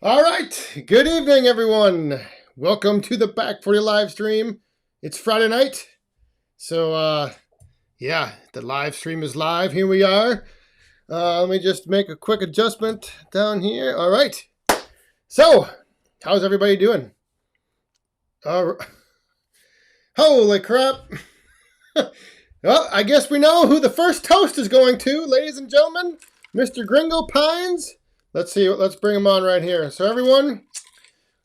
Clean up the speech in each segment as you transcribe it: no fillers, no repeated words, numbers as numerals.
All right, good evening, everyone. Welcome to the Back 40 live stream. It's Friday night, so yeah, the live stream is live. Here we are. Let me just make a quick adjustment down here. All right. So, how's everybody doing? Holy crap! Well, I guess we know who the first toast is going to, ladies and gentlemen. Mr. Gringo Pines. Let's see. Let's bring him on right here. So, everyone,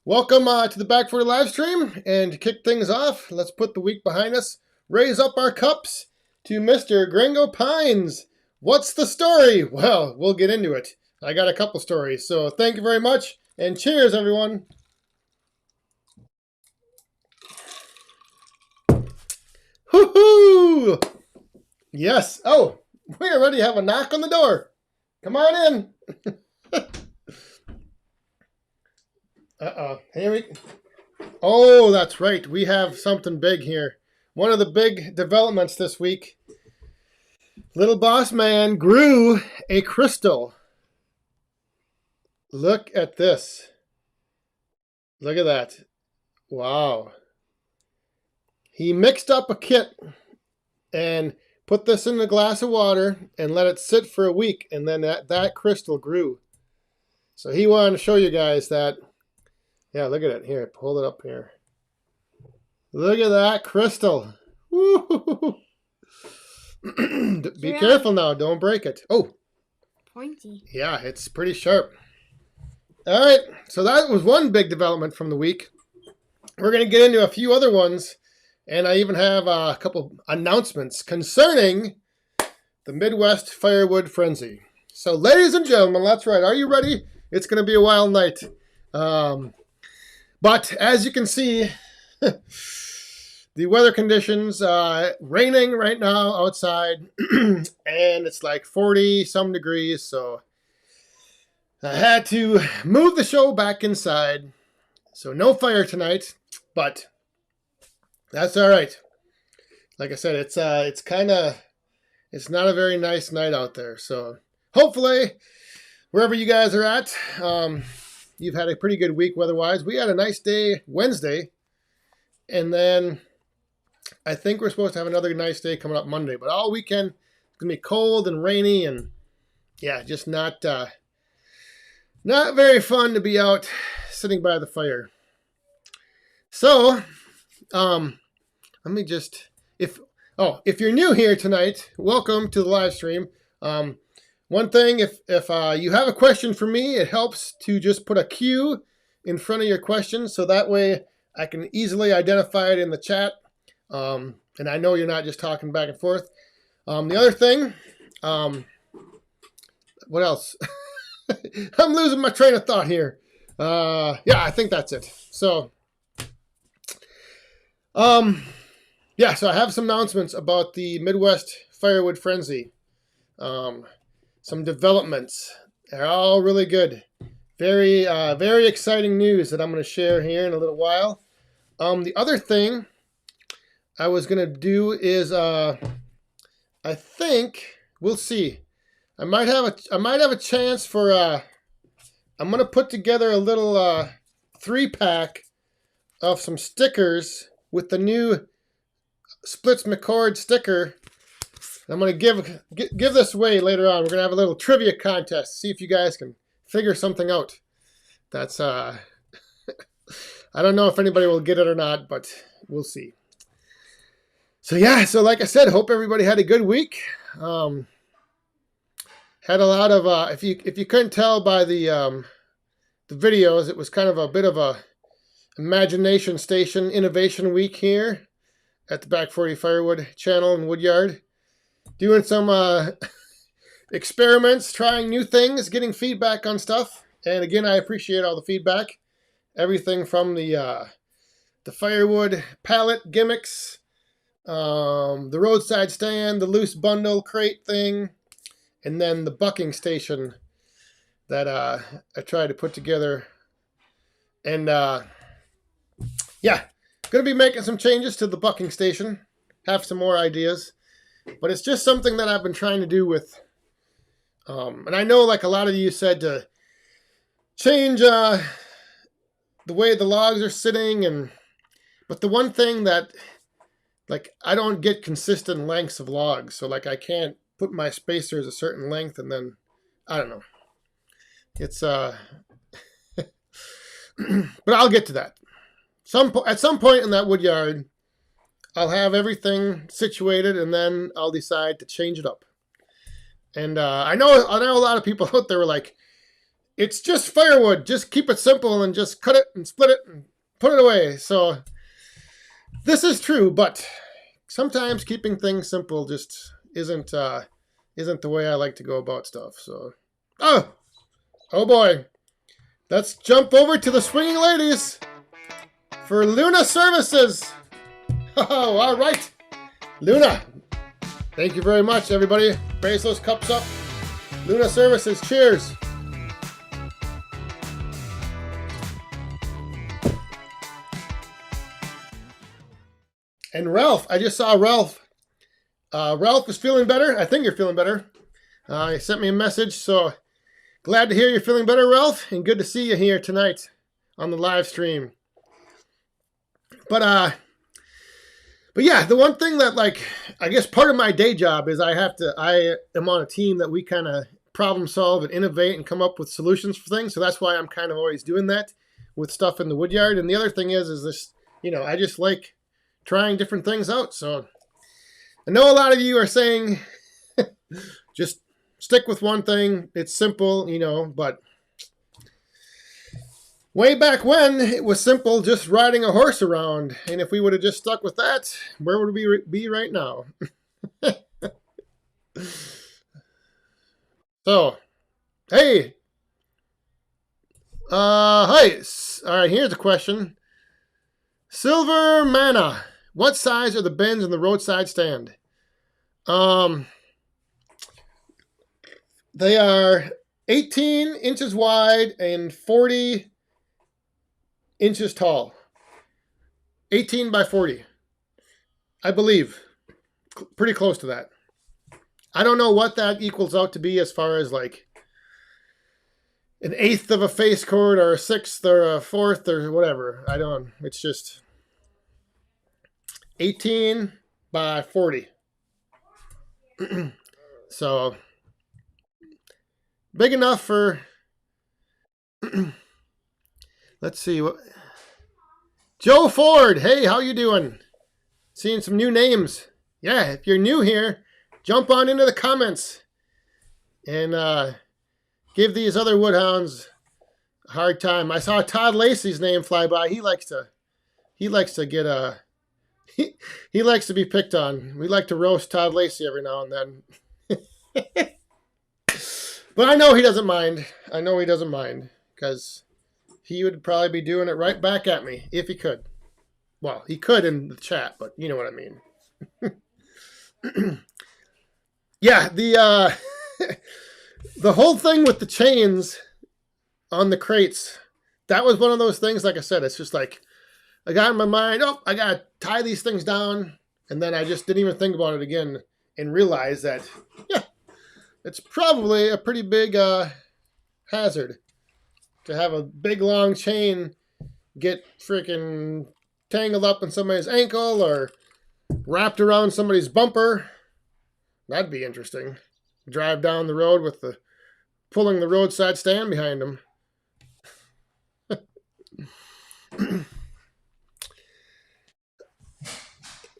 welcome to the Back 40 live stream. And to kick things off, let's put the week behind us. Raise up our cups to Mr. Gringo Pines. What's the story? Well, we'll get into it. I got a couple stories. So, thank you very much. And cheers, everyone. Woohoo! Yes. Oh, we already have a knock on the door. Come on in. Here we. Oh, that's right. We have something big here. One of the big developments this week. Little Boss Man grew a crystal. Look at this. Look at that. Wow. He mixed up a kit and put this in a glass of water and let it sit for a week, and then that crystal grew. So he wanted to show you guys that. Yeah, look at it. Here, hold it up here. Look at that crystal. Woo! Be careful now. Don't break it. Oh. Pointy. Yeah, it's pretty sharp. All right, so that was one big development from the week. We're going to get into a few other ones. And I even have a couple announcements concerning the Midwest Firewood Frenzy. So, ladies and gentlemen, that's right. Are you ready? It's going to be a wild night. But as you can see, the weather conditions, raining right now outside. And it's like 40-some degrees. So, I had to move the show back inside. So, no fire tonight. But that's all right. Like I said, it's not a very nice night out there. So hopefully, wherever you guys are at, you've had a pretty good week weather-wise. We had a nice day Wednesday, and then I think we're supposed to have another nice day coming up Monday. But all weekend it's gonna be cold and rainy, and yeah, just not very fun to be out sitting by the fire. So. Let me just, if you're new here tonight, welcome to the live stream. One thing, if you have a question for me, it helps to just put a Q in front of your question, so that way I can easily identify it in the chat. And I know you're not just talking back and forth. The other thing, what else? I'm losing my train of thought here. Yeah, I think that's it. So. Yeah, so I have some announcements about the Midwest Firewood Frenzy. Some developments. They're all really good. Very exciting news that I'm going to share here in a little while. The other thing I was going to do is, I think, we'll see. I might have a chance for, I'm going to put together a little 3-pack of some stickers with the new Splits McCord sticker. I'm going to give this away later on. We're going to have a little trivia contest. See if you guys can figure something out. That's, I don't know if anybody will get it or not, but we'll see. So yeah, so like I said, hope everybody had a good week. Had a lot of, if you couldn't tell by the videos, it was kind of a bit of a Imagination Station Innovation Week here at the Back 40 Firewood channel in Woodyard. Doing some experiments, trying new things, getting feedback on stuff. And again, I appreciate all the feedback. Everything from the firewood pallet gimmicks, the roadside stand, the loose bundle crate thing, and then the bucking station that I tried to put together. And yeah, going to be making some changes to the bucking station. Have some more ideas. But it's just something that I've been trying to do with... and I know like a lot of you said to change the way the logs are sitting, but the one thing that, like, I don't get consistent lengths of logs, so like I can't put my spacers a certain length and then I don't know. It's but I'll get to that. At some point in that woodyard, I'll have everything situated, and then I'll decide to change it up. And I know a lot of people out there were like, "It's just firewood. Just keep it simple and just cut it and split it and put it away." So this is true, but sometimes keeping things simple just isn't the way I like to go about stuff. So, oh boy, let's jump over to the swinging ladies for Luna Services. Oh, all right, Luna. Thank you very much, everybody. Raise those cups up. Luna Services, cheers. And Ralph, I just saw Ralph. Ralph is feeling better. I think you're feeling better. He sent me a message, so glad to hear you're feeling better, Ralph, and good to see you here tonight on the live stream. But yeah, the one thing that, like, I guess part of my day job is I am on a team that we kind of problem solve and innovate and come up with solutions for things. So that's why I'm kind of always doing that with stuff in the woodyard. And the other thing is this, I just like trying different things out. So I know a lot of you are saying just stick with one thing. It's simple, but way back when, it was simple just riding a horse around. And if we would have just stuck with that, where would we be right now? So, hey. Hi. All right, here's a question. Silver Mana. What size are the bins in the roadside stand? They are 18 inches wide and 40 inches tall. 18 by 40. I believe. Pretty close to that. I don't know what that equals out to be as far as like an eighth of a face cord or a sixth or a fourth or whatever. It's just 18 by 40. So big enough for let's see what Joe Ford. Hey, how you doing? Seeing some new names. Yeah, if you're new here, jump on into the comments and give these other Woodhounds a hard time. I saw Todd Lacey's name fly by. He likes to get he likes to be picked on. We like to roast Todd Lacey every now and then. But I know he doesn't mind. Because he would probably be doing it right back at me if he could. Well, he could in the chat, but you know what I mean. Yeah, the whole thing with the chains on the crates, that was one of those things, like I said, it's just like, I got in my mind, I got to tie these things down, and then I just didn't even think about it again and realize that, yeah, it's probably a pretty big hazard to have a big, long chain get freaking tangled up in somebody's ankle or wrapped around somebody's bumper. That'd be interesting. Drive down the road with pulling the roadside stand behind them.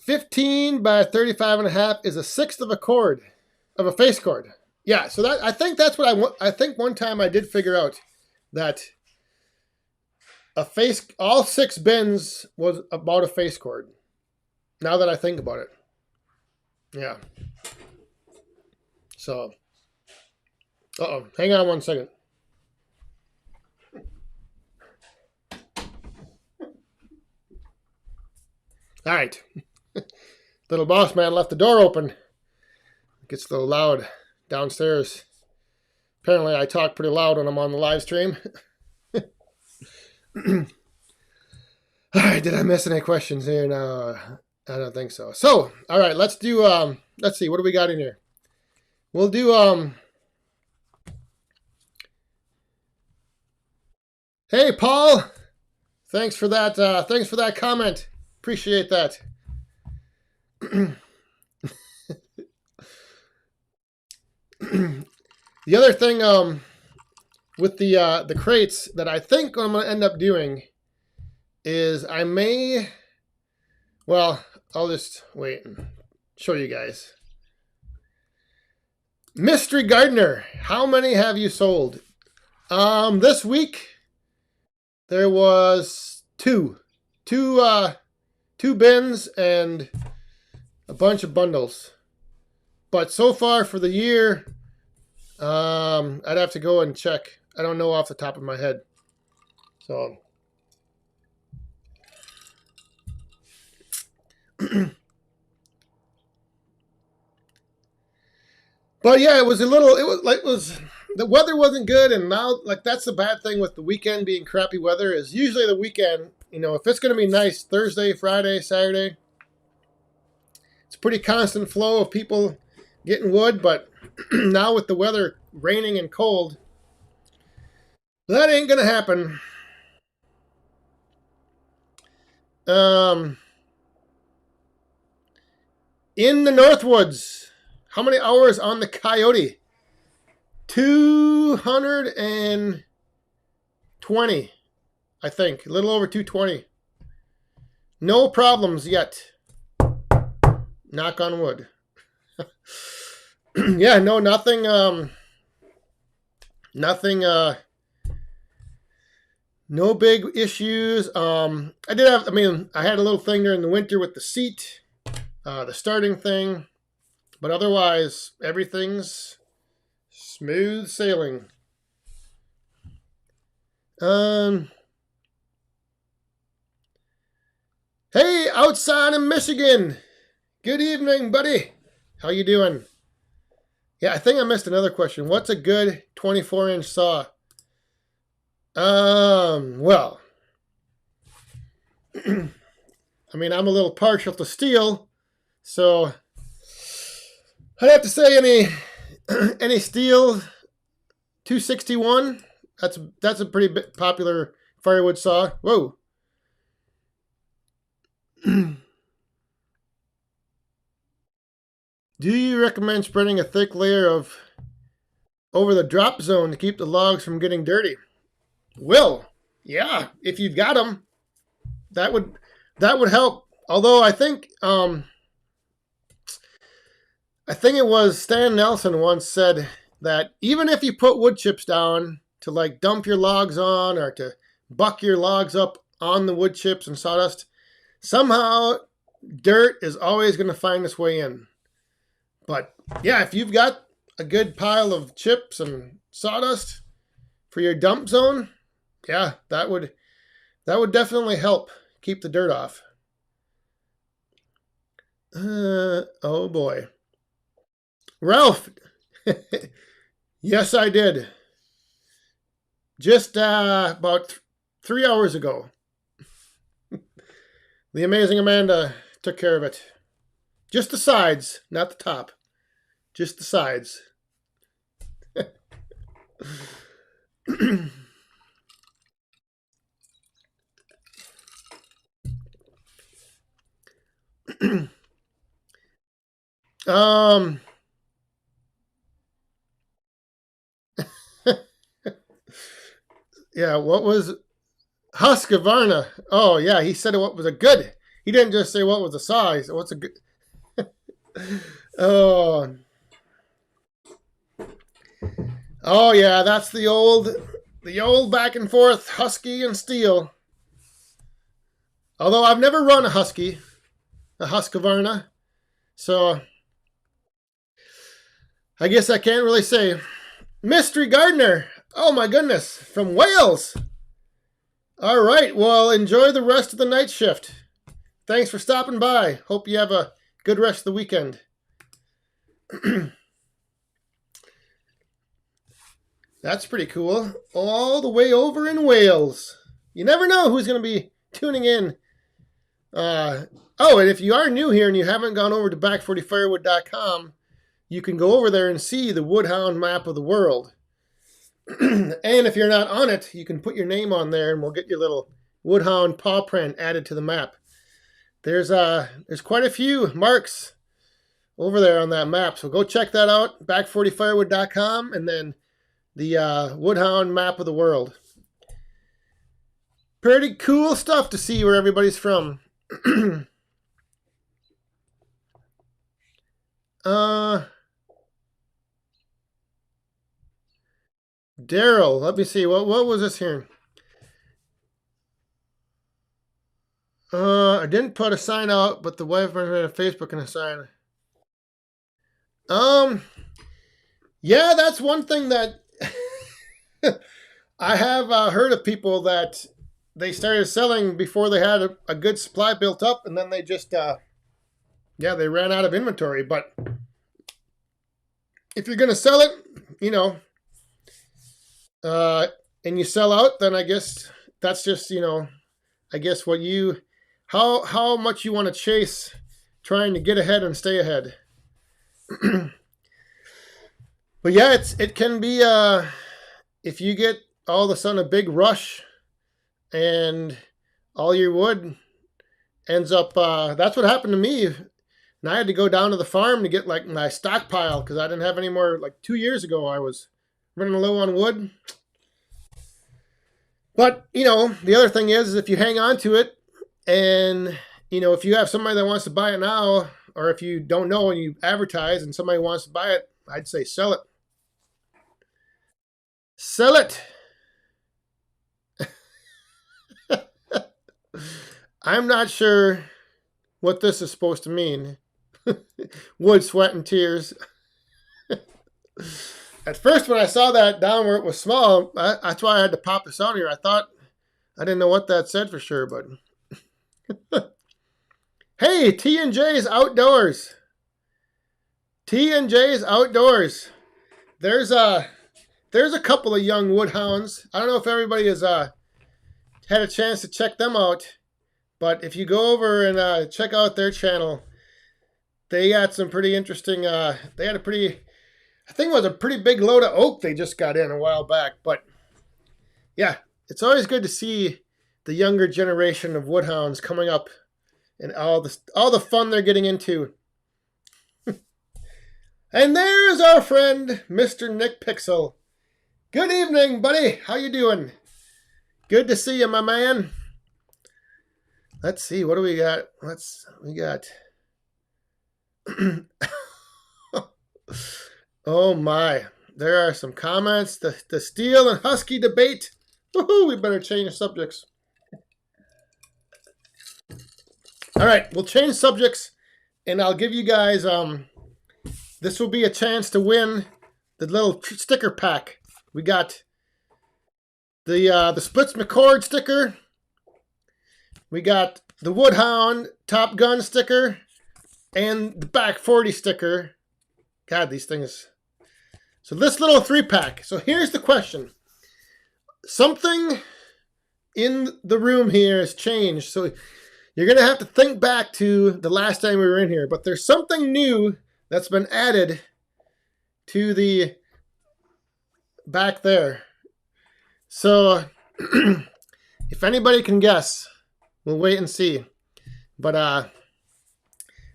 15 by 35.5 is a sixth of a cord, of a face cord. Yeah, so I think that's what I think one time I did figure out that all 6 bins was about a face cord. Now that I think about it. Yeah. So, hang on one second. All right. Little boss man left the door open. It gets a little loud downstairs. Apparently I talk pretty loud when I'm on the live stream. All right, did I miss any questions here? No, I don't think so. So, all right, let's do, let's see, what do we got in here? We'll do, Hey, Paul. Thanks for that. Thanks for that comment. Appreciate that. The other thing with the crates that I think what I'm going to end up doing is I may, well, I'll just wait and show you guys. Mystery Gardener, how many have you sold? This week there was two bins and a bunch of bundles. But so far for the year, I'd have to go and check. I don't know off the top of my head. So, but yeah, it was the weather wasn't good, and now like that's the bad thing with the weekend being crappy weather is usually the weekend. You know, if it's going to be nice Thursday, Friday, Saturday, it's a pretty constant flow of people getting wood, but now with the weather raining and cold, that ain't gonna happen. In the Northwoods, how many hours on the Coyote? 220, I think. A little over 220. No problems yet. Knock on wood. Yeah, no, nothing, no big issues. I had a little thing during the winter with the seat, the starting thing, but otherwise, everything's smooth sailing. Hey, outside in Michigan. Good evening, buddy. How you doing? Yeah, I think I missed another question. What's a good 24-inch saw? Well, I mean, I'm a little partial to steel, so I'd have to say any steel 261. That's a pretty popular firewood saw. Whoa. Do you recommend spreading a thick layer over the drop zone to keep the logs from getting dirty? Will, yeah, if you've got them, that would help. Although I think it was Stan Nelson once said that even if you put wood chips down to like dump your logs on or to buck your logs up on the wood chips and sawdust, somehow dirt is always going to find its way in. But yeah, if you've got a good pile of chips and sawdust for your dump zone, yeah, that would definitely help keep the dirt off. Oh boy. Ralph, yes, I did. Just about 3 hours ago. The amazing Amanda took care of it. Just the sides, not the top. Just the sides. Yeah, what was Husqvarna? Oh, yeah, he said what was a good. He didn't just say what was the size. What's a good. Oh. Oh yeah, that's the old back and forth Husky and Steel. Although I've never run a Husqvarna, so I guess I can't really say. Mystery Gardener, oh my goodness, from Wales. All right, well, enjoy the rest of the night shift. Thanks for stopping by. Hope you have a good rest of the weekend. That's pretty cool. All the way over in Wales. You never know who's going to be tuning in. And if you are new here and you haven't gone over to back40firewood.com, you can go over there and see the Woodhound map of the world. And if you're not on it, you can put your name on there and we'll get your little Woodhound paw print added to the map. There's quite a few marks over there on that map, so go check that out, back40firewood.com, and then the Woodhound map of the world. Pretty cool stuff to see where everybody's from. Daryl, let me see. What was this here? I didn't put a sign out, but the wife ran on Facebook and a sign. Yeah, that's one thing that I have heard of people that they started selling before they had a good supply built up, and then they just, they ran out of inventory. But if you're going to sell it, you know, and you sell out, then I guess that's just, you know, I guess what you, how much you want to chase trying to get ahead and stay ahead. But yeah, it can be, if you get all of a sudden a big rush and all your wood ends up, that's what happened to me. And I had to go down to the farm to get like my stockpile because I didn't have any more. Like 2 years ago, I was running low on wood. But, you know, the other thing is if you hang on to it and, you know, if you have somebody that wants to buy it now, or if you don't know and you advertise and somebody wants to buy it, I'd say sell it. Sell it. I'm not sure what this is supposed to mean. Wood, sweat, and tears. At first, when I saw that down where it was small, that's why I had to pop this out here. I didn't know what that said for sure, but hey, T&J's Outdoors. T&J's Outdoors. There's a couple of young woodhounds. I don't know if everybody has had a chance to check them out, but if you go over and check out their channel, they got some pretty interesting. They had I think it was a pretty big load of oak they just got in a while back. But yeah, it's always good to see the younger generation of woodhounds coming up and all the fun they're getting into. And there's our friend, Mr. Nick Pixel. Good evening, buddy. How you doing? Good to see you, my man. Let's see, what do we got? We got... Oh my, there are some comments. The Steel and Husky debate. Woohoo, we better change subjects. All right, we'll change subjects, and I'll give you guys, this will be a chance to win the little sticker pack. We got the Splits McCord sticker. We got the Woodhound Top Gun sticker and the Back 40 sticker. God, these things. So this little 3-pack. So here's the question. Something in the room here has changed. So you're going to have to think back to the last time we were in here. But there's something new that's been added to the back there. So if anybody can guess, we'll wait and see. But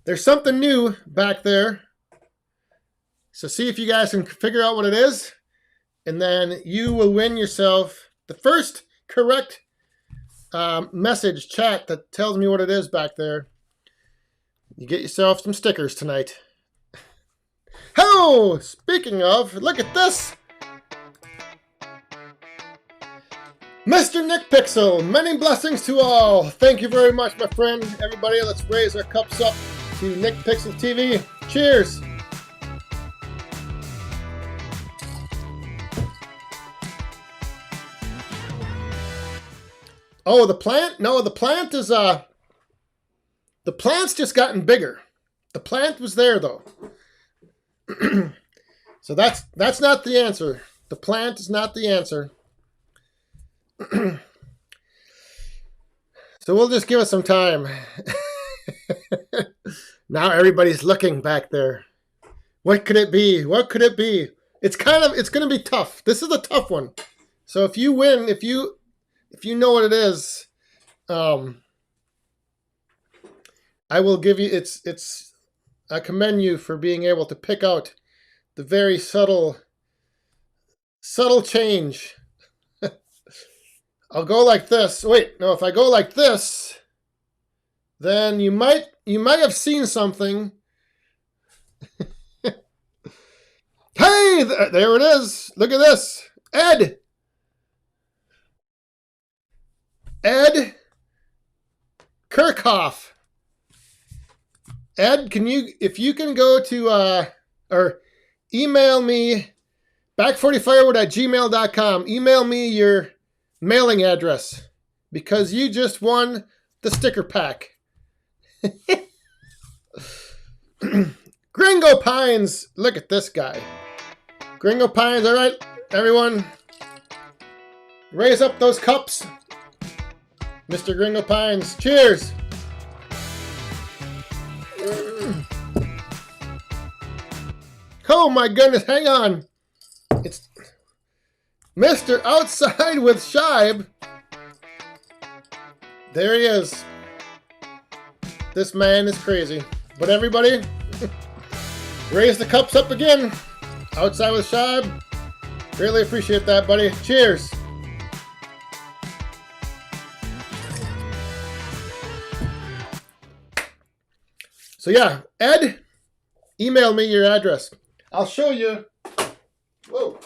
there's something new back there. So see if you guys can figure out what it is. And then you will win yourself the first correct message chat that tells me what it is back there. You get yourself some stickers tonight. Oh, speaking of, look at this. Mr. Nick Pixel, many blessings to all. Thank you very much, my friend. Everybody, let's raise our cups up to Nick Pixel TV. Cheers. Oh, the plant? No, the plant is, the plant's just gotten bigger. The plant was there, though. So that's not the answer. The plant is not the answer. So we'll just give it some time. Now everybody's looking back there. What could it be? What could it be? it's going to be tough. This is a tough one. So if you win, if you know what it is, I will give you, I commend you for being able to pick out the very subtle change. I'll go like this. Wait, no, if I go like this, then you might have seen something. Hey, there it is. Look at this. Ed Kirchhoff. Ed, if you can go to, or email me, back40firewood@gmail.com. Email me your mailing address because you just won the sticker pack. Gringo Pines. Look at this guy. Gringo Pines. All right, everyone. Raise up those cups. Mr. Gringo Pines. Cheers. Oh my goodness, hang on. It's Mr. Outside with Shibe. There he is. This man is crazy. But everybody, raise the cups up again. Outside with Shibe. Really appreciate that, buddy. Cheers. So yeah, Ed, email me your address. I'll show you. Whoa.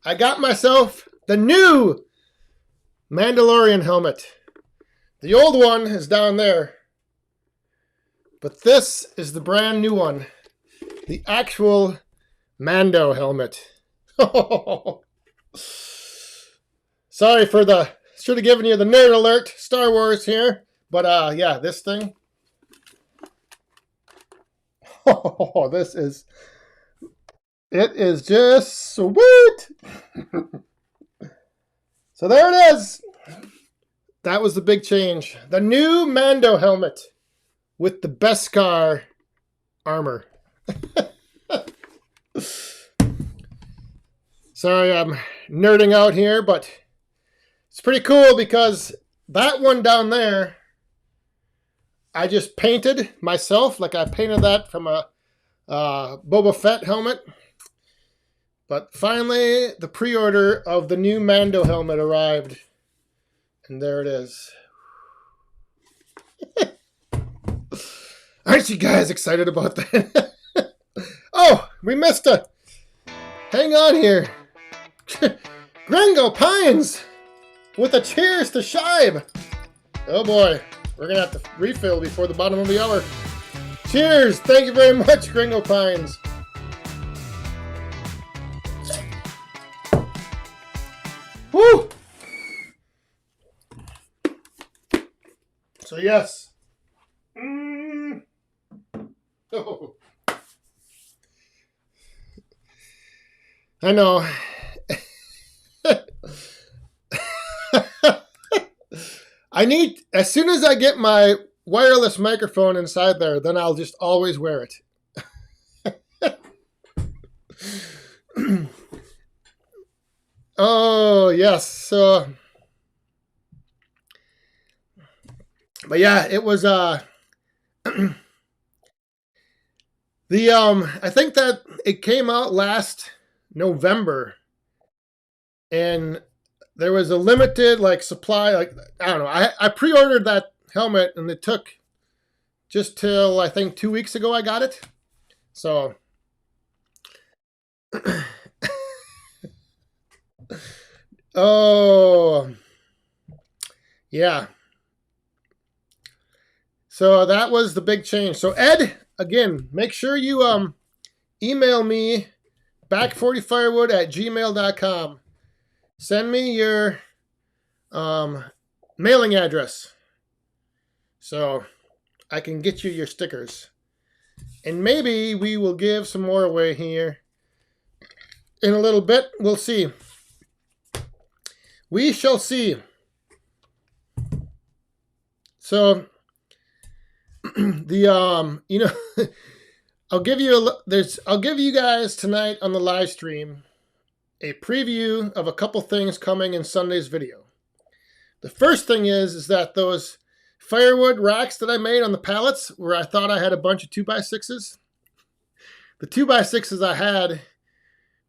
I got myself the new Mandalorian helmet. The old one is down there. But this is the brand new one. The actual Mando helmet. Sorry for should have given you the nerd alert, Star Wars here. But yeah, this thing. Oh, it is just sweet. So there it is. That was the big change. The new Mando helmet with the Beskar armor. Sorry, I'm nerding out here, but it's pretty cool because that one down there, I just painted myself, like I painted that from a Boba Fett helmet. But finally, the pre-order of the new Mando helmet arrived. And there it is. Aren't you guys excited about that? Oh, we missed a... Hang on here. Gringo Pines with a cheers to Shibe. Oh boy. We're going to have to refill before the bottom of the hour. Cheers! Thank you very much, Gringo Pines. Woo! So, yes. Oh. I know. As soon as I get my wireless microphone inside there, then I'll just always wear it. Oh, yes. So, but yeah, it was, I think that it came out last November, and there was a limited supply. I don't know. I pre-ordered that helmet, and it took just till I think 2 weeks ago I got it. So, oh, yeah. So that was the big change. So Ed, again, make sure you email me back40firewood@gmail.com. Send me your mailing address so I can get you your stickers. And maybe we will give some more away here in a little bit. We'll see. We shall see. So the I'll give you guys tonight on the live stream a preview of a couple things coming in Sunday's video. The first thing is that those firewood racks that I made on the pallets, where I thought I had a bunch of 2x6s, the 2x6s I had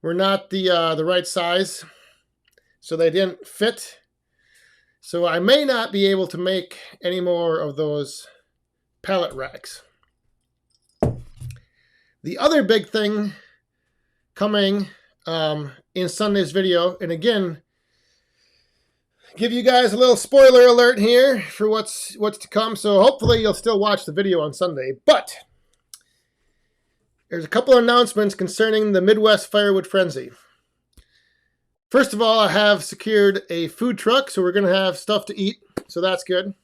were not the right size, so they didn't fit. So I may not be able to make any more of those pallet racks. The other big thing coming in Sunday's video, and again, give you guys a little spoiler alert here for what's to come. So hopefully you'll still watch the video on Sunday. But there's a couple of announcements concerning the Midwest Firewood Frenzy. First of all, I have secured a food truck, so we're going to have stuff to eat. So that's good.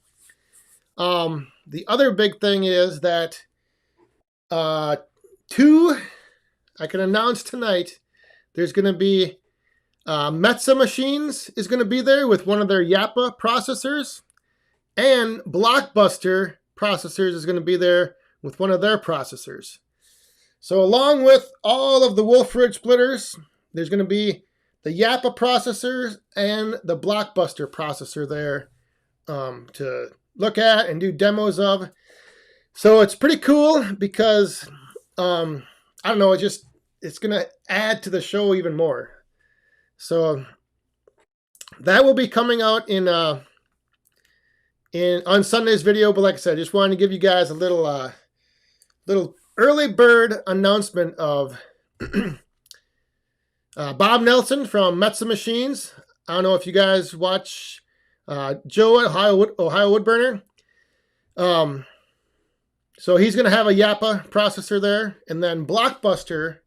The other big thing is that I can announce tonight, there's going to be Metza Machines is going to be there with one of their Yappa processors, and Blockbuster Processors is going to be there with one of their processors. So along with all of the Wolf Ridge splitters, there's going to be the Yappa processors and the Blockbuster processor there to look at and do demos of. So it's pretty cool because I don't know, it's going to add to the show even more. So that will be coming out on Sunday's video. But like I said, I just wanted to give you guys a little early bird announcement of Bob Nelson from Metza Machines. I don't know if you guys watch Joe at Ohio Woodburner. So he's going to have a Yappa processor there, and then Blockbuster,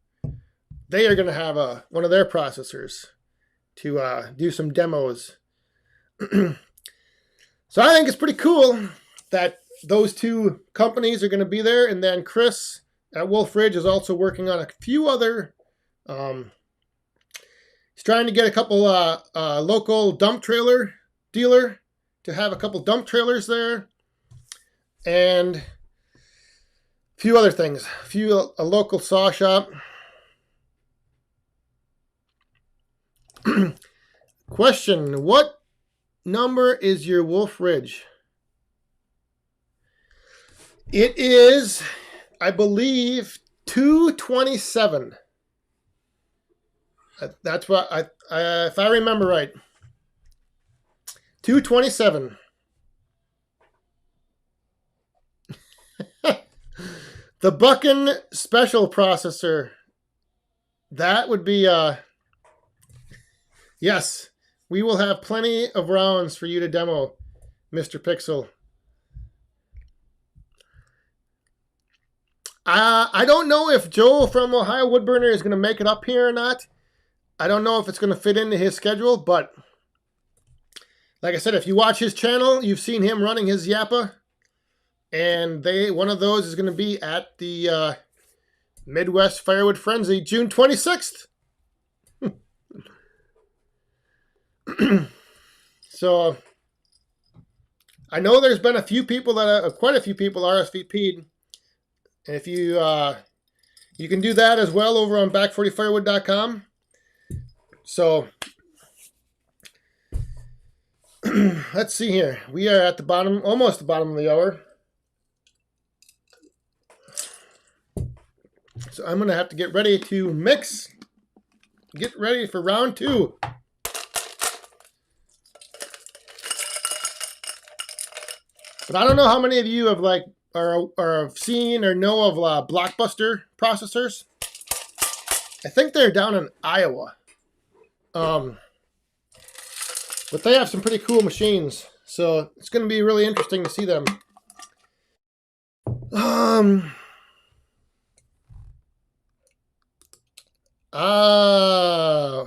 they are going to have one of their processors to do some demos. So I think it's pretty cool that those two companies are going to be there, and then Chris at Wolf Ridge is also working on a few other. He's trying to get a couple local dump trailer dealer to have a couple dump trailers there, and a few other things. A local saw shop. Question: what number is your Wolf Ridge? It is, I believe, 227. That's what if I remember right. 227. The Buckin Special Processor. That would be yes. We will have plenty of rounds for you to demo, Mr. Pixel. I don't know if Joel from Ohio Woodburner is going to make it up here or not. I don't know if it's going to fit into his schedule, but like I said, if you watch his channel, you've seen him running his Yappa, and one of those is going to be at the Midwest Firewood Frenzy, June 26th. So I know there's been quite a few people RSVP'd, and if you can do that as well over on back40firewood.com. So let's see here. We are at the bottom, almost the bottom of the hour. So I'm going to have to get ready to mix. Get ready for round 2. But I don't know how many of you have have seen or know of Blockbuster processors. I think they're down in Iowa. But they have some pretty cool machines, so it's going to be really interesting to see them.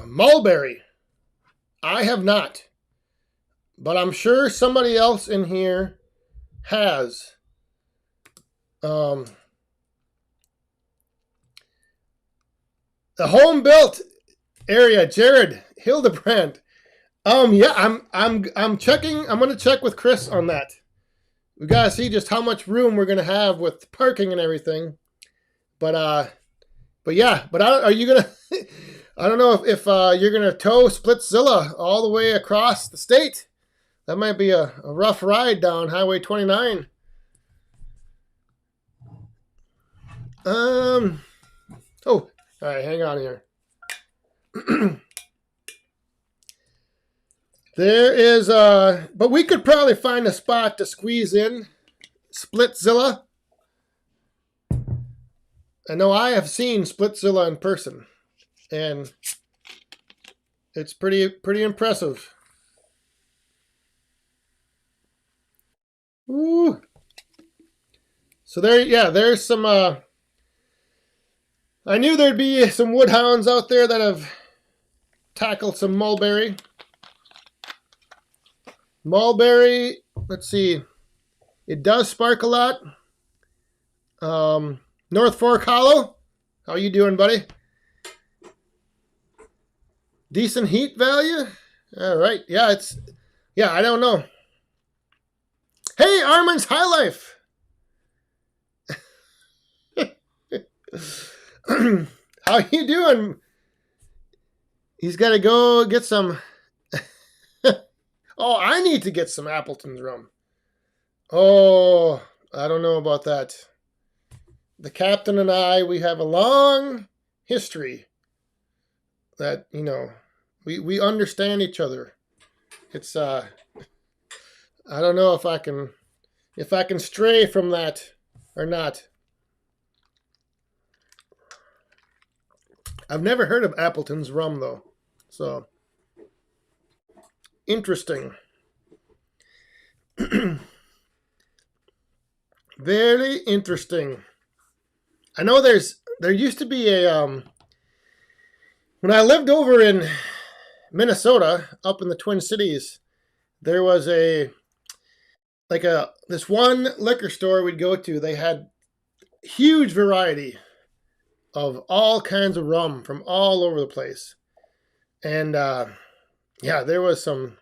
Mulberry. I have not, but I'm sure somebody else in here has. The home built area, Jared Hildebrand. Yeah, I'm checking. I'm going to check with Chris on that. We got to see just how much room we're going to have with parking and everything. yeah. But are you gonna? I don't know if you're gonna tow Splitzilla all the way across the state. That might be a rough ride down Highway 29. Oh, all right. Hang on here. There is but we could probably find a spot to squeeze in Splitzilla. I know I have seen Splitzilla in person, and it's pretty impressive. Ooh. So there's some I knew there'd be some Woodhounds out there that have tackled some mulberry. Mulberry, let's see. It does spark a lot. North Fork Hollow, how you doing, buddy? Decent heat value? All right. Yeah, I don't know. Hey, Armin's High Life. How you doing? He's got to go get some. Oh, I need to get some Appleton's rum. Oh, I don't know about that. The captain and I, we have a long history that, you know, we understand each other. It's I don't know if I can stray from that or not. I've never heard of Appleton's rum though. So interesting. Very interesting. I know there used to be a when I lived over in Minnesota, up in the Twin Cities, there was this one liquor store we'd go to. They had huge variety of all kinds of rum from all over the place. And there was some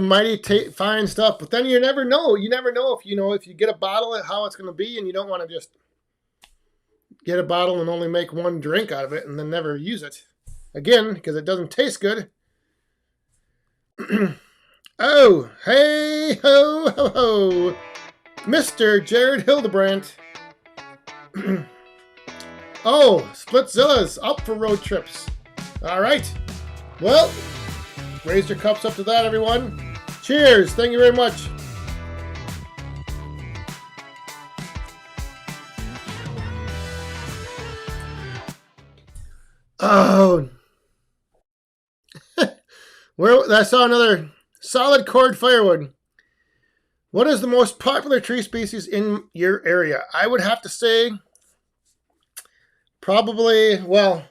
mighty fine stuff, but then you never know if you get a bottle how it's going to be, and you don't want to just get a bottle and only make one drink out of it and then never use it again because it doesn't taste good. Oh, hey ho ho ho, Mr. Jared Hildebrandt. Oh, Splitzilla's up for road trips. All right. Well, raise your cups up to that, everyone. Cheers. Thank you very much. Oh. I saw another solid cord firewood. What is the most popular tree species in your area? I would have to say probably, well,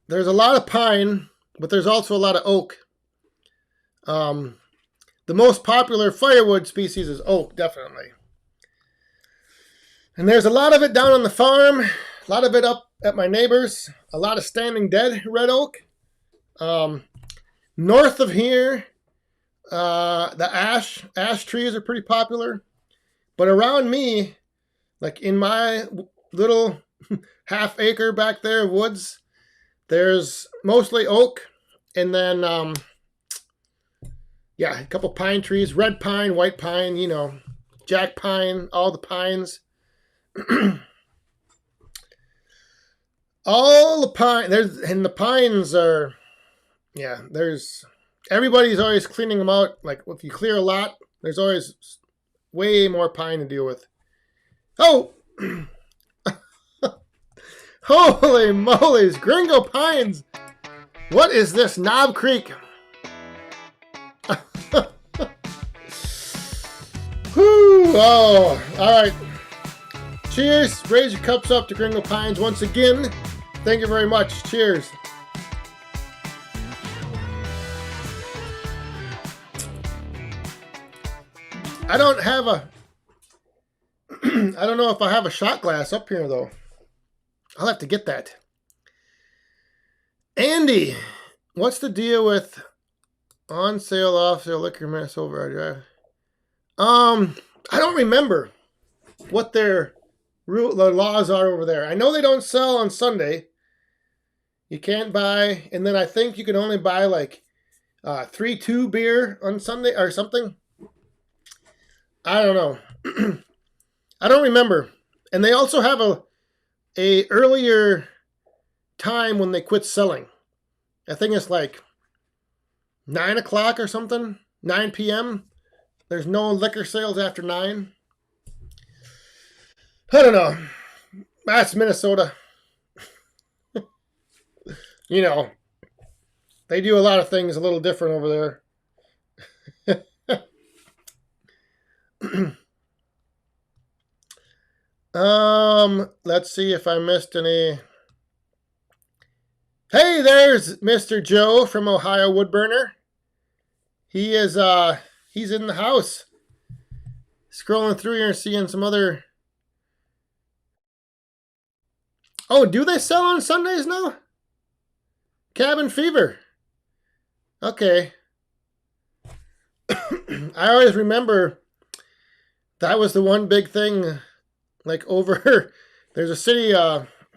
there's a lot of pine, but there's also a lot of oak. The most popular firewood species is oak, definitely. And there's a lot of it down on the farm, a lot of it up at my neighbor's, a lot of standing dead red oak. North of here, the ash trees are pretty popular. But around me, like in my little half acre back there of woods, there's mostly oak, and then a couple pine trees, red pine, white pine, jack pine, all the pines. All the pine, the pines are, everybody's always cleaning them out. Like if you clear a lot, there's always way more pine to deal with. Oh, holy moly's, Gringo Pines. What is this, Knob Creek? Whew, oh, all right. Cheers. Raise your cups up to Gringo Pines once again. Thank you very much. Cheers. I don't know if I have a shot glass up here though. I'll have to get that. Andy, what's the deal with on sale, off sale liquor Minnesota Drive? I don't remember. what their laws are over there. I know they don't sell on Sunday. You can't buy, and then I think you can only buy like 3-2 beer on Sunday or something. I don't know. I don't remember. And they also have a earlier time when they quit selling. I think it's like 9 o'clock or something, 9 p.m. There's no liquor sales after 9. I don't know. That's Minnesota. You know, they do a lot of things a little different over there. Let's see if I missed any. Hey, there's Mr. Joe from Ohio Woodburner. He is he's in the house. Scrolling through here and seeing some other. Oh, do they sell on Sundays now? Cabin Fever. Okay. I always remember that was the one big thing, like over, there's a city,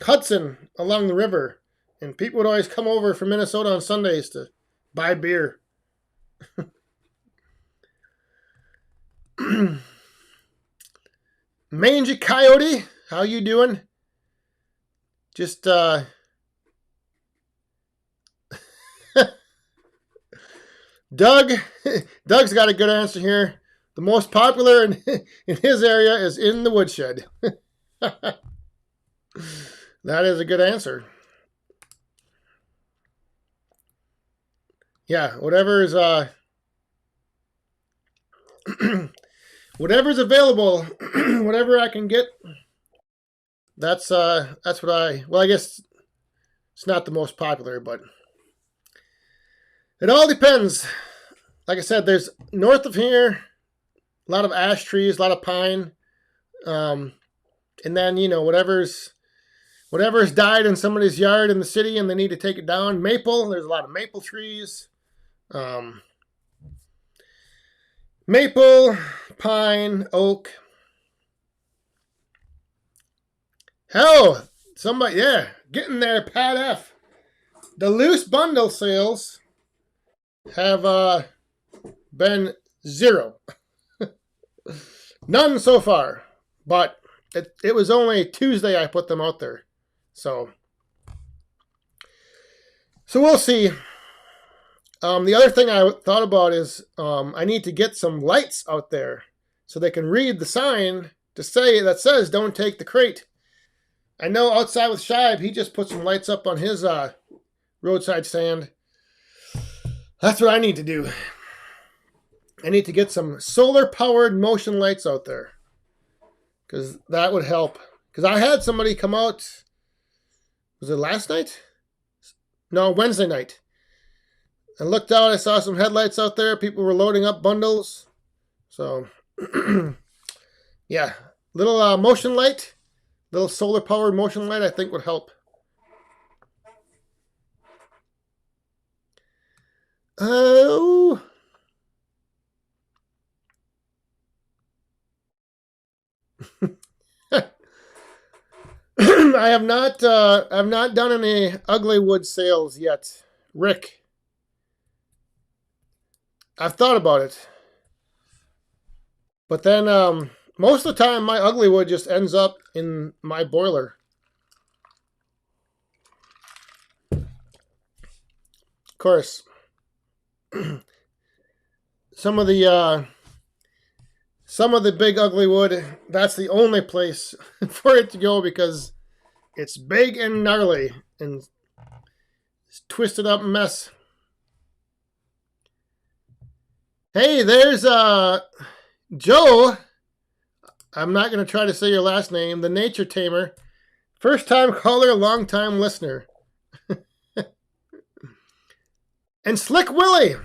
Hudson, along the river, and people would always come over from Minnesota on Sundays to buy beer. Mangy Coyote, how you doing? Just, Doug's got a good answer here. The most popular in his area is in the woodshed. That is a good answer. Yeah, whatever's whatever's available, whatever I can get. That's what I guess it's not the most popular, but it all depends. Like I said, there's north of here a lot of ash trees, a lot of pine, and then whatever's died in somebody's yard in the city and they need to take it down. Maple, there's a lot of maple trees. Maple, pine, oak. Hell, somebody, yeah, getting there, Pat F. The loose bundle sales have been 0. None so far, but it was only Tuesday I put them out there. So we'll see. The other thing I thought about is I need to get some lights out there so they can read the sign that says don't take the crate. I know outside with Shibe, he just put some lights up on his roadside stand. That's what I need to do. I need to get some solar-powered motion lights out there because that would help. Because I had somebody come out, was it last night? No, Wednesday night. I looked out, I saw some headlights out there. People were loading up bundles. So, yeah, little motion light, little solar-powered motion light I think would help. Oh. I have not done any ugly wood sales yet, Rick. I've thought about it, but then most of the time my ugly wood just ends up in my boiler. Of course, some of the big ugly wood, that's the only place for it to go because it's big and gnarly and it's twisted up mess. Hey, there's Joe. I'm not going to try to say your last name. The Nature Tamer. First time caller, long time listener. And Slick Willie.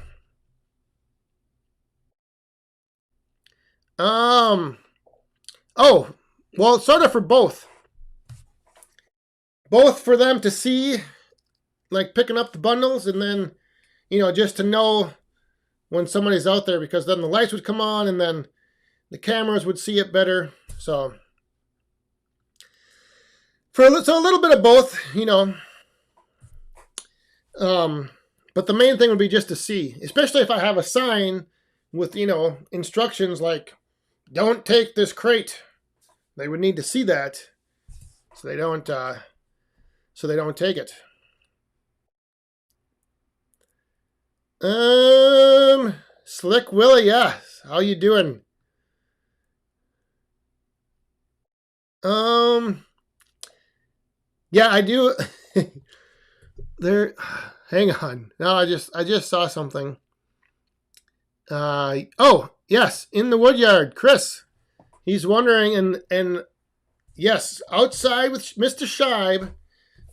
Oh, well, sort of for both. Both for them to see, like picking up the bundles, and then, just to know when somebody's out there, because then the lights would come on and then the cameras would see it better. So So a little bit of both, you know. But the main thing would be just to see, especially if I have a sign with, you know, instructions like, don't take this crate. They would need to see that so they don't take it. Slick Willie, yeah. How you doing? Yeah, I do. There, hang on. No, I just saw something. Oh, yes, in the Woodyard, Chris. He's wondering, and yes, outside with Mr. Scheib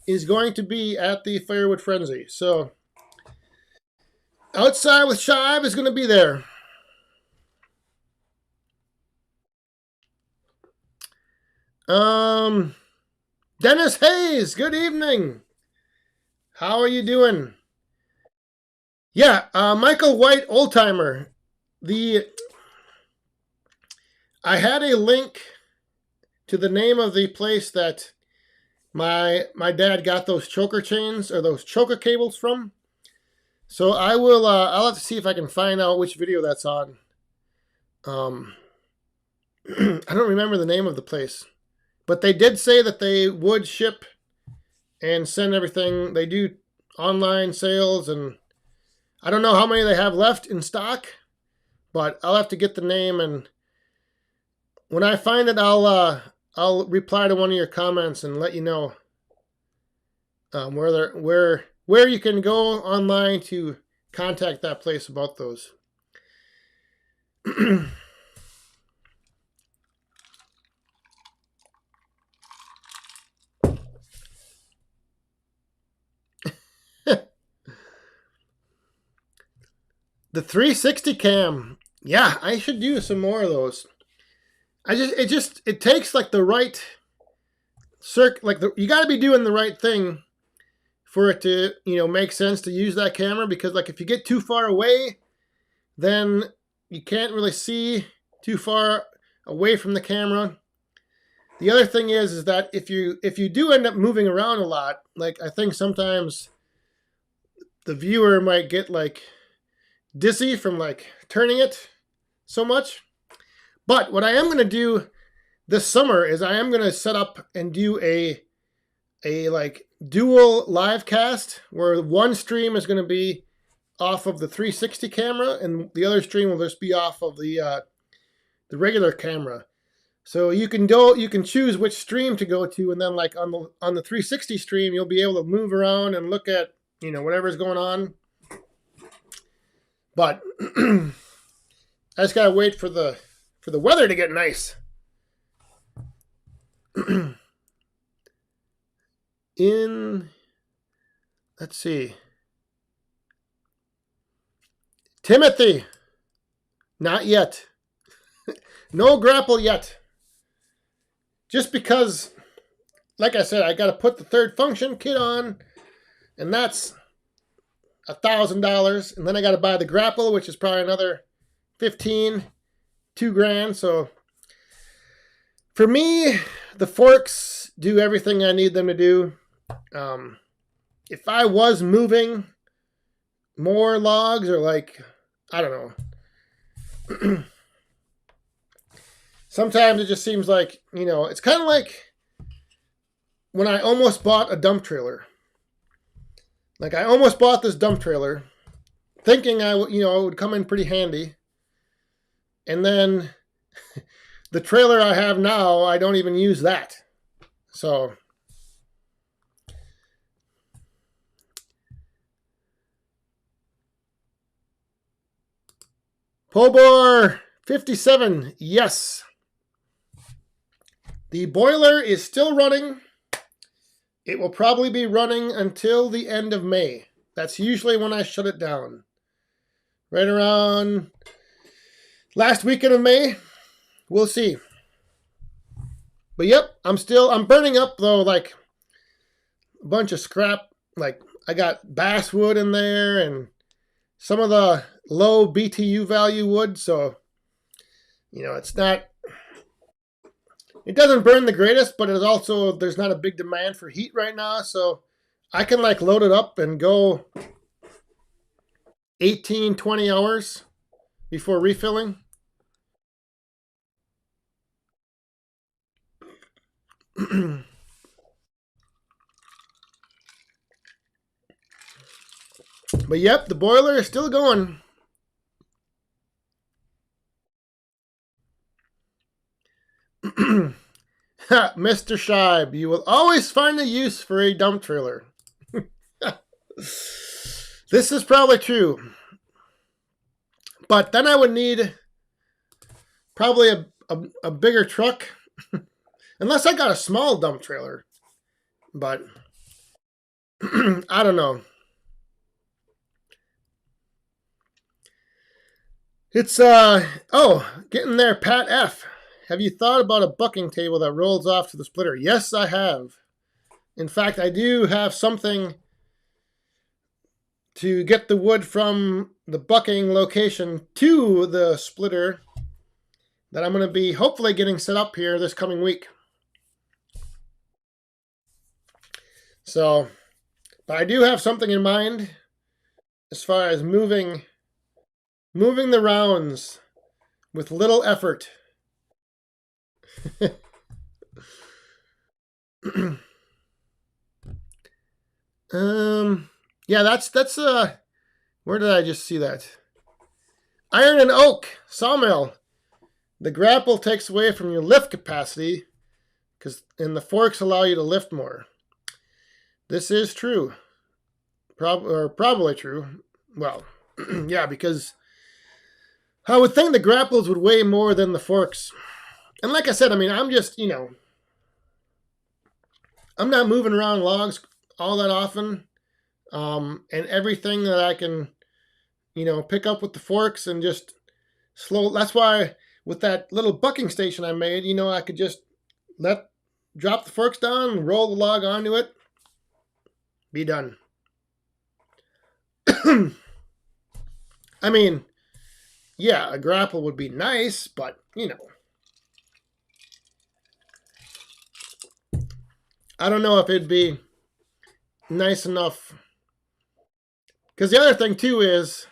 is going to be at the Firewood Frenzy. So, outside with Scheib is going to be there. Dennis Hayes, good evening. How are you doing? Yeah, Michael White, Oldtimer. I had a link to the name of the place that my dad got those choker chains or those choker cables from. So I will. I'll have to see if I can find out which video that's on. I don't remember the name of the place, but they did say that they would ship and send everything. They do online sales, and I don't know how many they have left in stock, but I'll have to get the name, and when I find it, I'll reply to one of your comments and let you know where you can go online to contact that place about those. The 360 cam. Yeah, I should do some more of those. It takes like the right you got to be doing the right thing for it to, you know, make sense to use that camera, because like if you get too far away, then you can't really see too far away from the camera. The other thing is that if you do end up moving around a lot, like I think sometimes the viewer might get like dizzy from like turning it so much. But what I am going to do this summer is I am going to set up and do a like dual live cast where one stream is going to be off of the 360 camera and the other stream will just be off of the regular camera. So you can choose which stream to go to, and then like on the 360 stream you'll be able to move around and look at, you know, whatever's going on. But I just gotta wait for the weather to get nice. Let's see. Timothy, not yet. No grapple yet. Just because, like I said, I got to put the third function kit on, and that's $1,000, and then I got to buy the grapple, which is probably another $2,000. So for me, the forks do everything I need them to do. If I was moving more logs, or like, I don't know, sometimes it just seems like, you know, it's kind of like when I almost bought a dump trailer. Like I almost bought this dump trailer thinking it would come in pretty handy. And then the trailer I have now, I don't even use that. So Pobor 57, yes. The boiler is still running. It will probably be running until the end of May. That's usually when I shut it down. Right around last weekend of May. We'll see. But yep, I'm burning up though, like a bunch of scrap. Like I got basswood in there and some of the low BTU value wood. So, you know, it's not it doesn't burn the greatest, but it is also, there's not a big demand for heat right now, so I can like load it up and go 18, 20 hours before refilling. But yep, the boiler is still going. Mr. Scheib, you will always find a use for a dump trailer. This is probably true. But then I would need probably a bigger truck. Unless I got a small dump trailer. But I don't know. It's, getting there, Pat F. Have you thought about a bucking table that rolls off to the splitter? Yes, I have. In fact, I do have something to get the wood from the bucking location to the splitter that I'm going to be hopefully getting set up here this coming week. So, but I do have something in mind as far as moving the rounds with little effort. Yeah, that's where did I just see that? Iron and oak sawmill. The grapple takes away from your lift capacity and the forks allow you to lift more. This is true. Probably true. Well, yeah, because I would think the grapples would weigh more than the forks. And like I said, I mean, I'm just, I'm not moving around logs all that often. And everything that I can, pick up with the forks and just slow. That's why with that little bucking station I made, I could just drop the forks down, roll the log onto it, be done. I mean, yeah, a grapple would be nice, but, I don't know if it'd be nice enough. Because the other thing, too, is,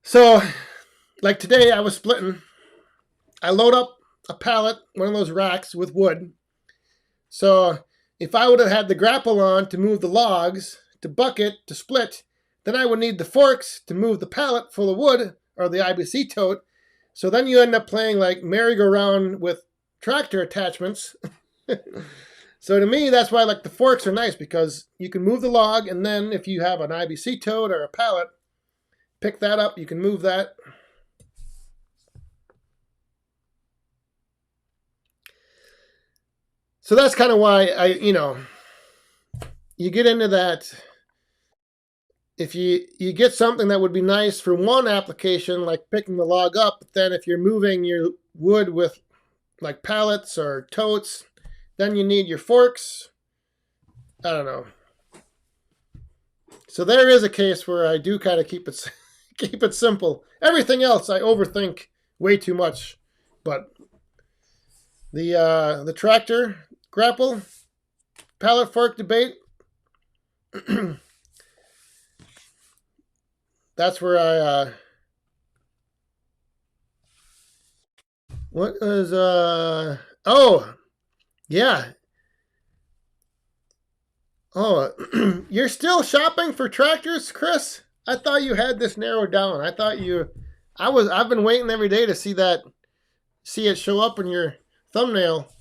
so, like today I was splitting. I load up a pallet, one of those racks with wood. So if I would have had the grapple on to move the logs, to bucket, to split, then I would need the forks to move the pallet full of wood, or the IBC tote. So then you end up playing like merry-go-round with tractor attachments. So to me, that's why like the forks are nice, because you can move the log, and then if you have an IBC tote or a pallet, pick that up, you can move that. So that's kind of why you get into that. If you get something that would be nice for one application, like picking the log up, but then if you're moving your wood with like pallets or totes, then you need your forks. I don't know. So there is a case where I do kind of keep it simple. Everything else I overthink way too much. But the tractor grapple pallet fork debate, that's where I what is oh yeah. Oh, you're still shopping for tractors, Chris? I thought you had this narrowed down. I've been waiting every day to see it show up in your thumbnail.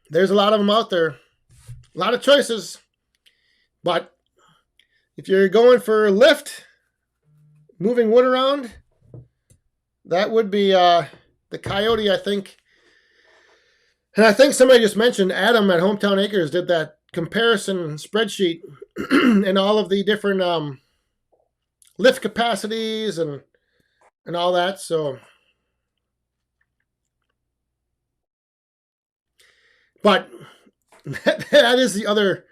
There's a lot of them out there. A lot of choices. But if you're going for lift, moving wood around, that would be the Coyote, I think. And I think somebody just mentioned Adam at Hometown Acres did that comparison spreadsheet and all of the different lift capacities and all that. So, but that is the other.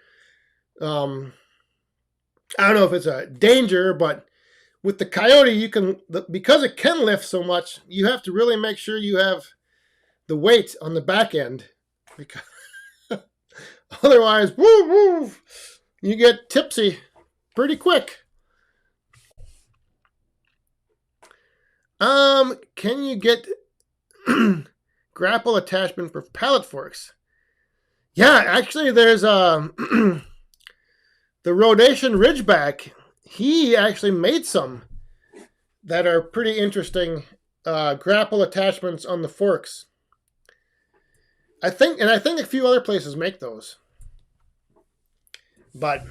I don't know if it's a danger, but with the Coyote, you can, because it can lift so much, you have to really make sure you have the weight on the back end, because otherwise, woo woo, you get tipsy pretty quick. Can you get grapple attachment for pallet forks? Yeah, actually, there's the Rhodesian Ridgeback. He actually made some that are pretty interesting grapple attachments on the forks. I think a few other places make those. But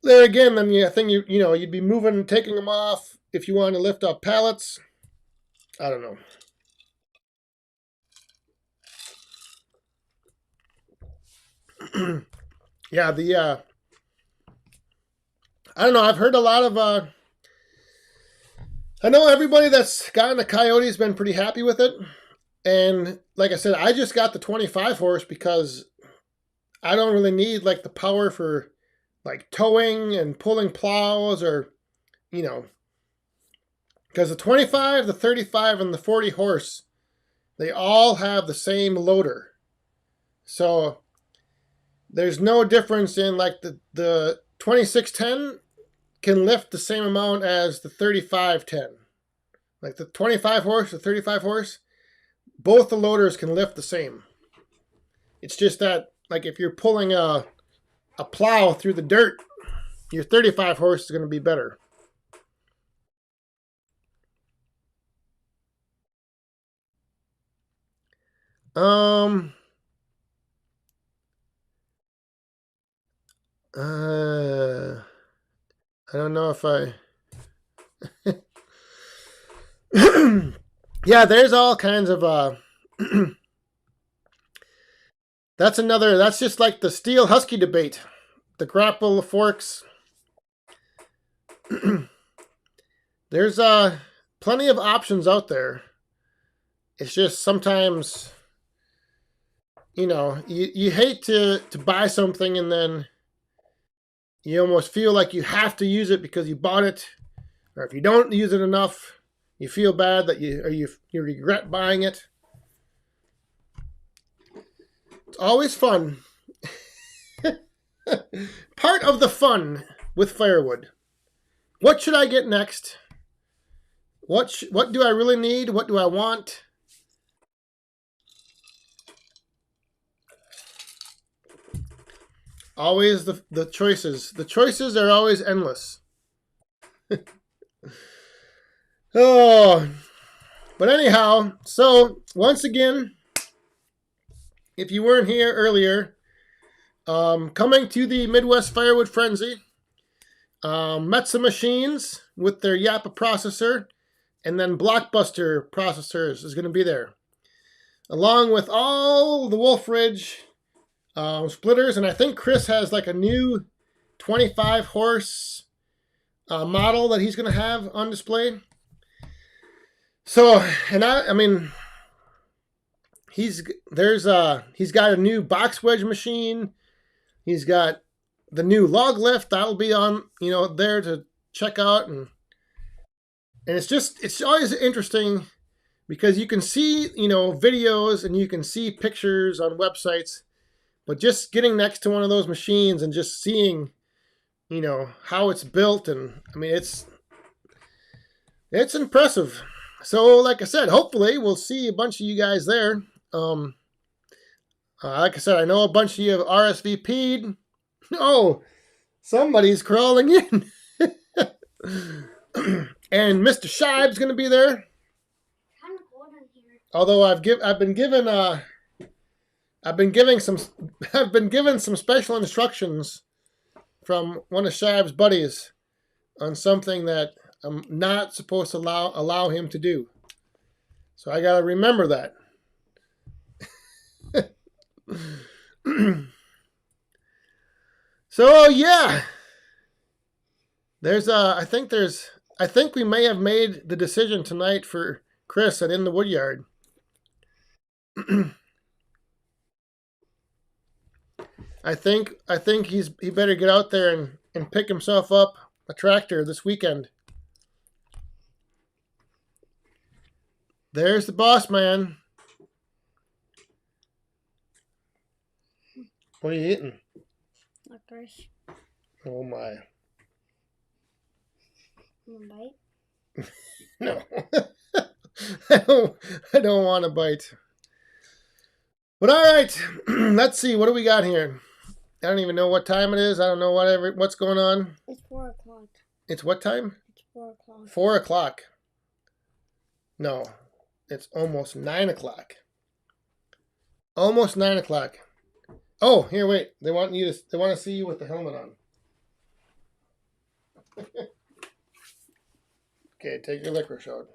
there again, then I think you'd be moving, taking them off if you want to lift up pallets. I don't know. Yeah, I don't know. I've heard a lot of. I know everybody that's gotten a Coyote has been pretty happy with it, and like I said, I just got the 25 horse because I don't really need like the power for like towing and pulling plows, or because the 25, the 35, and the 40 horse, they all have the same loader, so there's no difference in like the 2610 can lift the same amount as the 3510. Like the 25 horse, the 35 horse, both the loaders can lift the same. It's just that, like, if you're pulling a plow through the dirt, your 35 horse is going to be better. I don't know if I... Yeah, there's all kinds of... That's just like the Steel Husky debate. The grapple forks. There's plenty of options out there. It's just sometimes, you hate to buy something and then you almost feel like you have to use it because you bought it, or if you don't use it enough, you feel bad that you regret buying it. It's always fun. Part of the fun with Firewood. What should I get next? What do I really need? What do I want? Always the choices. The choices are always endless. Oh, but anyhow, so once again, if you weren't here earlier, coming to the Midwest Firewood Frenzy, met some machines with their Yappa processor, and then Blockbuster processors is going to be there, along with all the Wolf Ridge splitters, and I think Chris has like a new 25 horse model that he's going to have on display. So, and I mean, he's got a new box wedge machine. He's got the new log lift that'll be on there to check out, and it's always interesting because you can see videos and you can see pictures on websites. But just getting next to one of those machines and just seeing, how it's built, and I mean, it's impressive. So, like I said, hopefully we'll see a bunch of you guys there. Like I said, I know a bunch of you have RSVP'd. Oh, somebody's crawling in. And Mr. Shibe's going to be there. Kind of cold in here. Although I've been given some special instructions from one of Shibe's buddies on something that I'm not supposed to allow him to do. So I gotta remember that. So yeah, I think we may have made the decision tonight for Chris at In the Woodyard. I think he better get out there and pick himself up a tractor this weekend. There's the boss man. What are you eating? Licorice. Oh my. Want a bite? No. I don't want to bite. But all right, let's see. What do we got here? I don't even know what time it is. I don't know what's going on. It's 4 o'clock. It's what time? It's 4 o'clock. 4 o'clock. No, it's almost 9 o'clock. Almost 9 o'clock. Oh, here, wait. They want to see you with the helmet on. Okay, take your licorice out.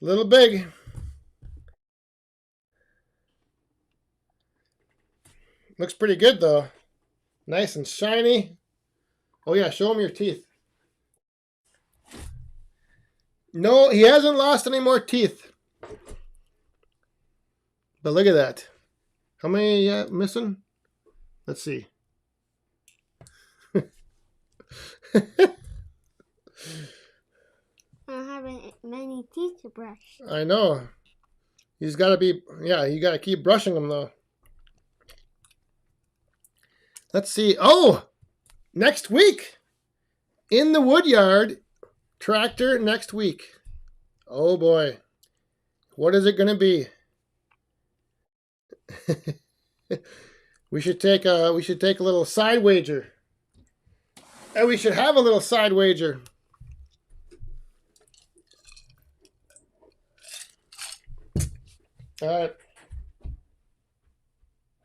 Little big. Looks pretty good though. Nice and shiny. Oh yeah, show him your teeth. No, he hasn't lost any more teeth. But look at that. How many missing? Let's see. I don't have many teeth to brush. I know. He's got to be, yeah, you got to keep brushing them though. Let's see. Oh, next week in the Woodyard tractor next week. Oh boy. What is it going to be? we should take a little side wager. And we should have a little side wager. All right.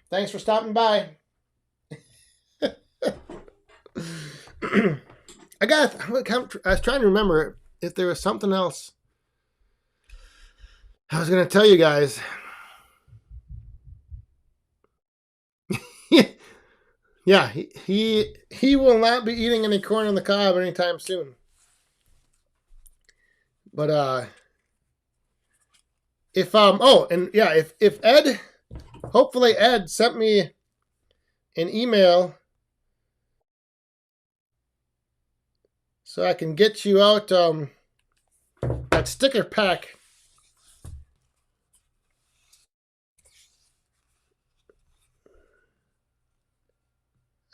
Thanks for stopping by. I was trying to remember if there was something else I was going to tell you guys. Yeah, he will not be eating any corn on the cob anytime soon. But if Ed, hopefully Ed sent me an email so I can get you out that sticker pack.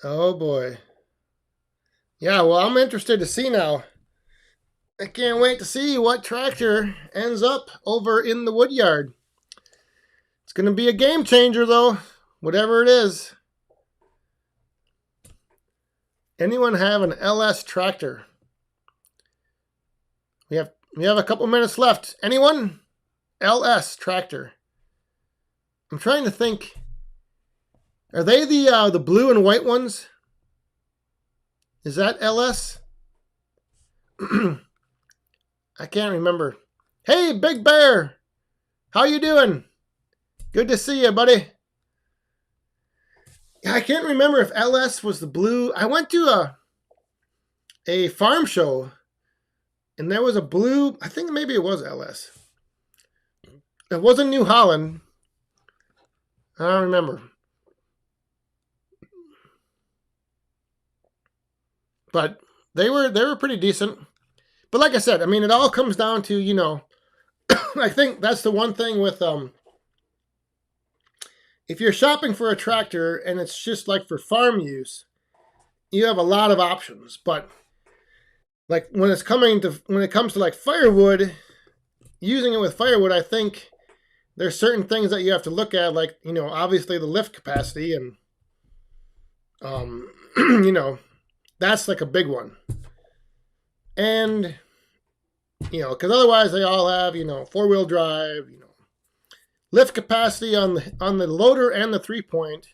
Oh boy. Yeah, well, I'm interested to see now. I can't wait to see what tractor ends up over in the Woodyard. It's going to be a game changer, though, whatever it is. Anyone have an LS tractor? We have a couple minutes left. Anyone? LS tractor. I'm trying to think. Are they the blue and white ones? Is that LS? I can't remember. Hey, Big Bear. How you doing? Good to see you, buddy. I can't remember if LS was the blue. I went to a farm show, and there was a blue. I think maybe it was LS. It wasn't New Holland. I don't remember. But they were pretty decent. But like I said, I mean, it all comes down to, you know, I think that's the one thing with if you're shopping for a tractor and it's just like for farm use, you have a lot of options. But like when it comes to like firewood, using it with firewood, I think there's certain things that you have to look at, like, you know, obviously the lift capacity and you know, that's like a big one. And, you know, because otherwise they all have, you know, 4-wheel drive, you know, lift capacity on the loader and the 3-point.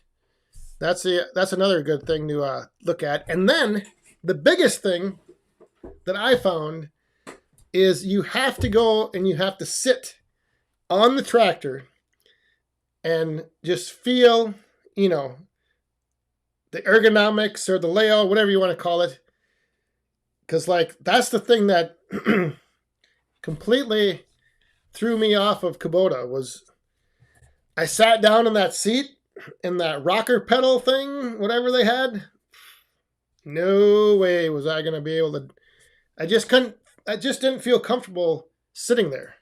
That's another good thing to look at. And then the biggest thing that I found is you have to go and you have to sit on the tractor and just feel, you know, the ergonomics or the layout, whatever you want to call it. Because, like, that's the thing that completely threw me off of Kubota was I sat down in that seat in that rocker pedal thing, whatever they had. No way was I going to be able to. I just didn't feel comfortable sitting there.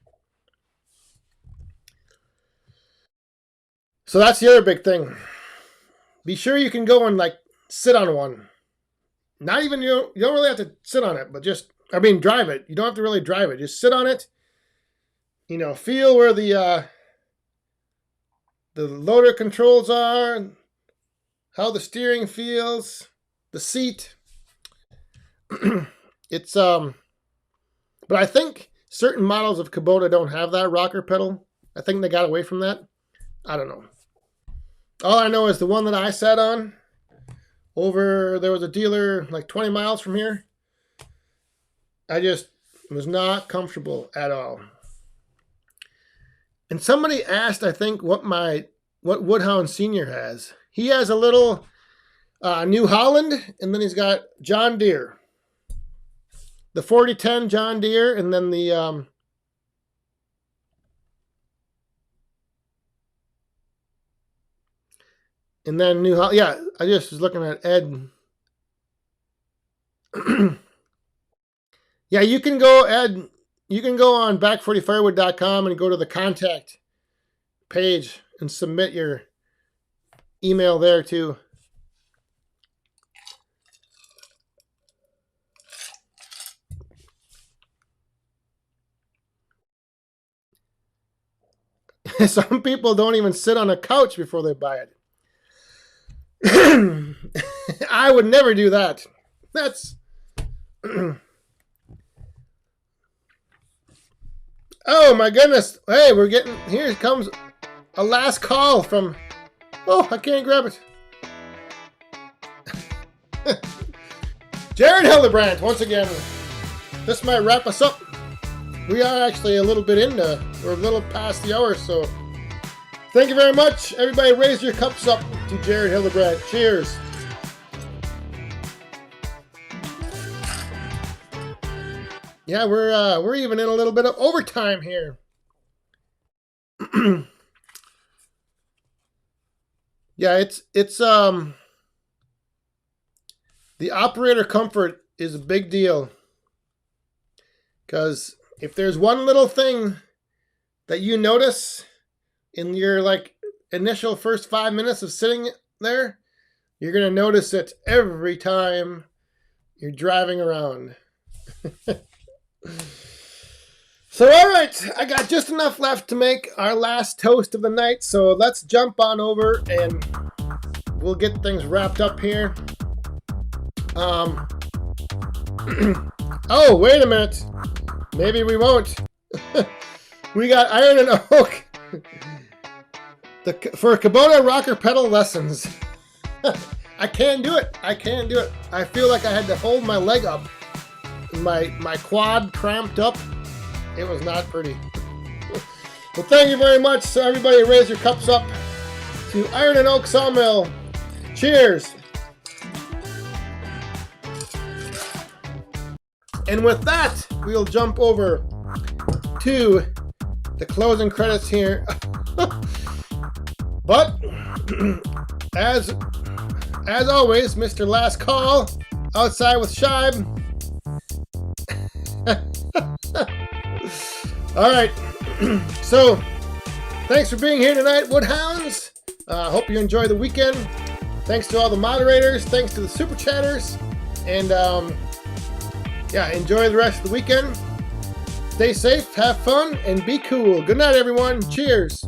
So that's the other big thing. Be sure you can go and like sit on one. Not even, you don't really have to sit on it, but just, drive it. You don't have to really drive it. Just sit on it. You know, feel where the loader controls are, how the steering feels, the seat. It's but I think certain models of Kubota don't have that rocker pedal. I think they got away from that. I don't know. All I know is the one that I sat on there was a dealer like 20 miles from here. I just was not comfortable at all. And somebody asked, I think, what Woodhound Senior has. He has a little New Holland, and then he's got John Deere. The 4010 John Deere, and then the and then New Holland. Yeah, I just was looking at Ed. Yeah, you can go, Ed. You can go on back40firewood.com and go to the contact page and submit your email there too. Some people don't even sit on a couch before they buy it. I would never do that. That's... Oh my goodness. Hey, here comes a last call from... Oh, I can't grab it. Jared Hildebrandt, once again. This might wrap us up. We are actually a little bit we're a little past the hour, so thank you very much. Everybody raise your cups up to Jared Hildebrandt. Cheers. Yeah, we're even in a little bit of overtime here. Yeah, it's the operator comfort is a big deal. Because if there's one little thing that you notice in your like initial first 5 minutes of sitting there, you're going to notice it every time you're driving around. So, all right, I got just enough left to make our last toast of the night. So let's jump on over and we'll get things wrapped up here. Oh, wait a minute. Maybe we won't. We got Iron and Oak for Kubota rocker pedal lessons. I can't do it. I feel like I had to hold my leg up. My quad cramped up. It was not pretty. Well, thank you very much. So everybody raise your cups up to Iron and Oak Sawmill. Cheers. And with that, we'll jump over to the closing credits here. But as always, Mr. Last Call outside with Shibe. All right. So, thanks for being here tonight, Woodhounds. Hope you enjoy the weekend. Thanks to all the moderators. Thanks to the super chatters. And yeah, enjoy the rest of the weekend. Stay safe, have fun, and be cool. Good night, everyone. Cheers.